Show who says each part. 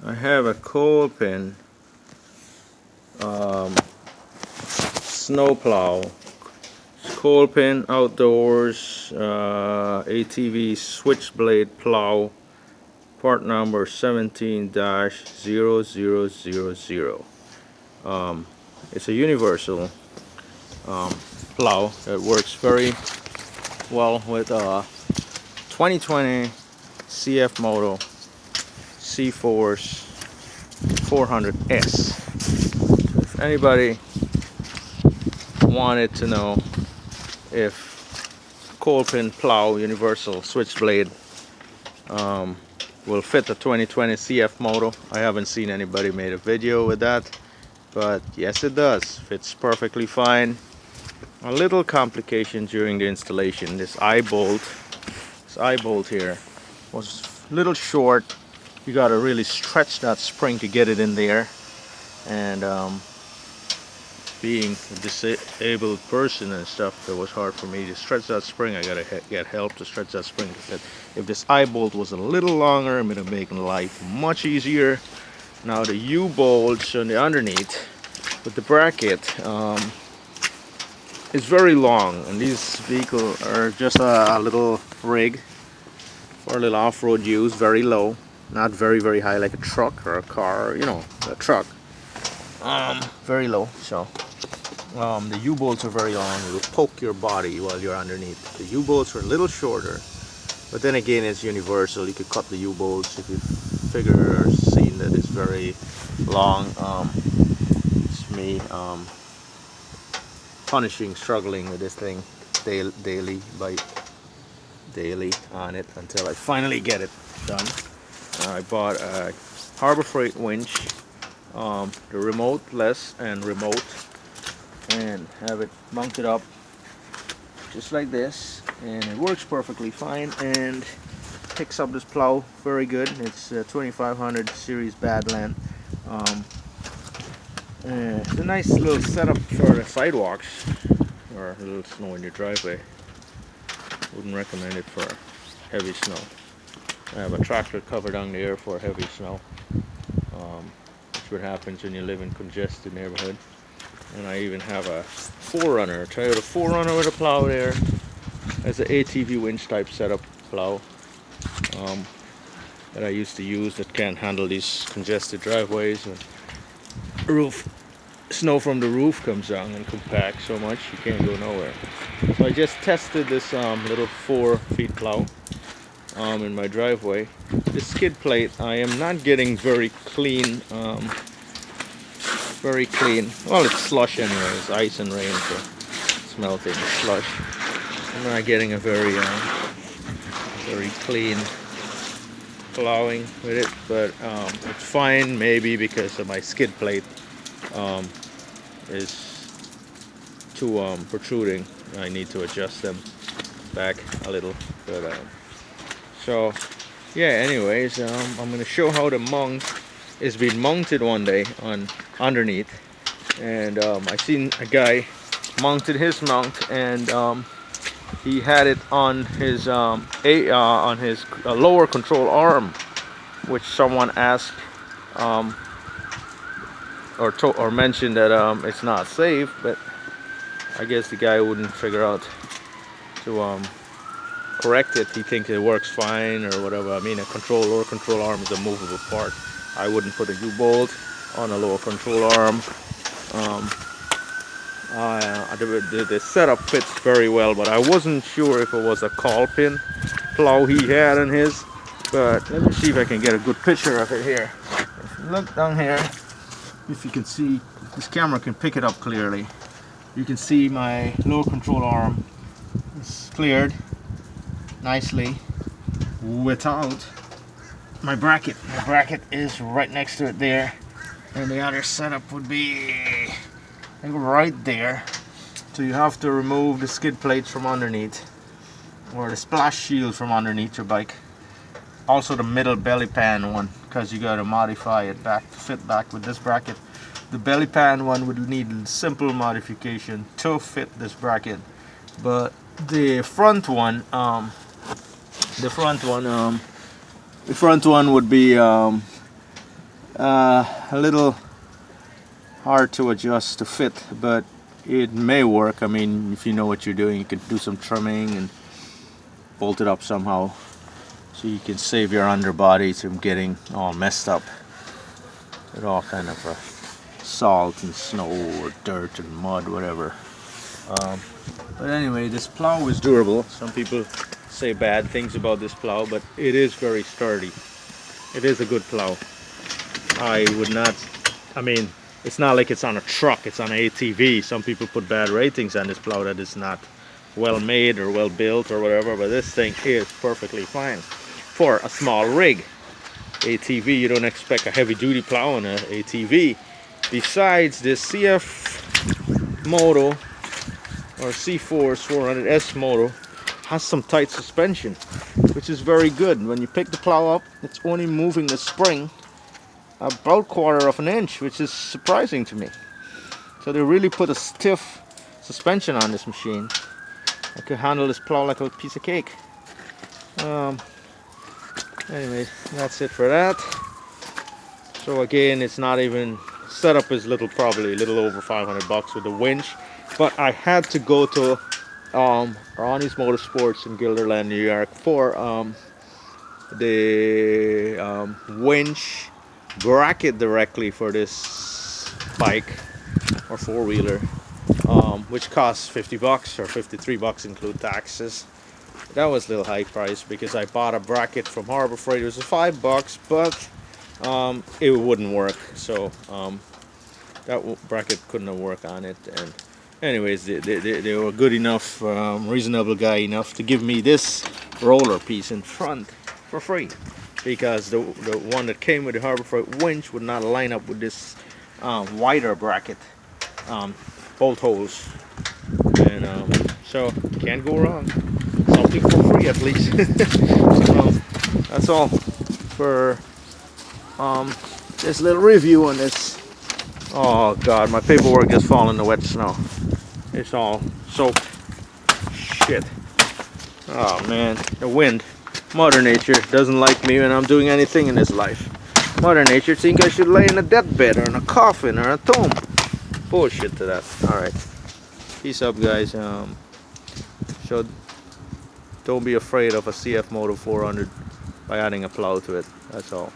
Speaker 1: I have a kolpin snow plow. Kolpin outdoors ATV switchblade plow, part number 17-0000. It's a universal plow that works very well with 2020 cfmoto cforce 400S. If anybody wanted to know if kolpin plow universal switchblade will fit the 2020 cfmoto, I haven't seen anybody made a video with that, but yes, it does. Fits perfectly fine. A little complication during the installation. This eye bolt here was a little short. You got to really stretch that spring to get it in there, and being a disabled person and stuff, it was hard for me to stretch that spring. I gotta get help to stretch that spring. If this eye bolt was a little longer, it would have made life much easier. Now the U-bolts on the underneath with the bracket is very long, and these vehicles are just a little rig for a little off-road use, very low, not very high like a truck or a car, you know, a truck. Very low. So the U-bolts are very long. It will poke your body while you're underneath. The U-bolts are a little shorter, but then again, it's universal. You could cut the U-bolts if you figure or seen that it's very long. It's me struggling with this thing daily on it until I finally get it done. I bought a Harbor Freight winch, the remote-less and remote, and have it mounted up just like this, and it works perfectly fine and picks up this plow very good. It's a 2500 series Badland. It's a nice little setup for the sidewalks or a little snow in your driveway. Wouldn't recommend it for heavy snow. I have a tractor cover down there for heavy snow, which what happens when you live in congested neighborhood. And I even have a 4Runner, Toyota 4Runner with a plow there. That's an ATV winch type setup plow that I used to use, that can't handle these congested driveways. And snow from the roof comes down and compacts so much you can't go nowhere. So I just tested this little 4-feet plow in my driveway. The skid plate, I am not getting very clean. Well, it's slush anyway. It's ice and rain, so it's melting. It's slush. I'm not getting a very clean plowing with it, but it's fine, maybe because of my skid plate is too protruding. I need to adjust them back a little, but so yeah, anyways, I'm gonna show how the mount is being mounted one day on underneath, and I seen a guy mounted his mount, and he had it on his lower control arm, which someone asked or mentioned that it's not safe, but I guess the guy wouldn't figure out to correct it. He thinks it works fine or whatever. I mean, a lower control arm is a movable part. I wouldn't put a U-bolt on a lower control arm. The setup fits very well, but I wasn't sure if it was a kolpin plow he had on his. But let me see if I can get a good picture of it here. If you look down here, if you can see, this camera can pick it up clearly. You can see my lower control arm is cleared nicely without my bracket. My bracket is right next to it there, and the other setup would be like right there. So you have to remove the skid plates from underneath, or the splash shield from underneath your bike. Also the middle belly pan one, because you got to modify it back to fit back with this bracket. The belly pan one would need simple modification to fit this bracket, but the front one would be A little hard to adjust to fit, but it may work. I mean, if you know what you're doing, you can do some trimming and bolt it up somehow so you can save your underbody from getting all messed up with all kind of salt and snow or dirt and mud, whatever. But anyway, this plow is durable. Some people say bad things about this plow, but it is very sturdy. It is a good plow. I would not, I mean, it's not like it's on a truck, it's on an ATV. Some people put bad ratings on this plow that it's not well made or well built or whatever, but this thing is perfectly fine for a small rig. ATV, you don't expect a heavy duty plow on an ATV. Besides, this cfmoto or cforce 400S motor has some tight suspension, which is very good. When you pick the plow up, it's only moving the spring about 1/4 of an inch, which is surprising to me. So they really put a stiff suspension on this machine. I could handle this plow like a piece of cake. Anyway, that's it for that. So again, it's not even, setup is probably a little over 500 bucks with the winch, but I had to go to Ronnie's Motorsports in Guilderland, New York for the winch bracket directly for this bike or four-wheeler, which costs 50 bucks or 53 bucks include taxes. That was a little high price because I bought a bracket from Harbor Freight. It was $5, but it wouldn't work, so that bracket couldn't have worked on it. And anyways, they were good enough, reasonable guy enough to give me this roller piece in front for free, because the one that came with the Harbor Freight winch would not line up with this wider bracket bolt holes, and so can't go wrong. Something for free at least. That's all for this little review on this. Oh god, my paperwork is falling in the wet snow. It's all soaked. Shit. Oh man, the wind. Mother Nature doesn't like me when I'm doing anything in this life. Mother Nature thinks I should lay in a deathbed or in a coffin or a tomb. Bullshit to that. Alright. Peace up, guys. So don't be afraid of a cfmoto 400 by adding a plow to it. That's all.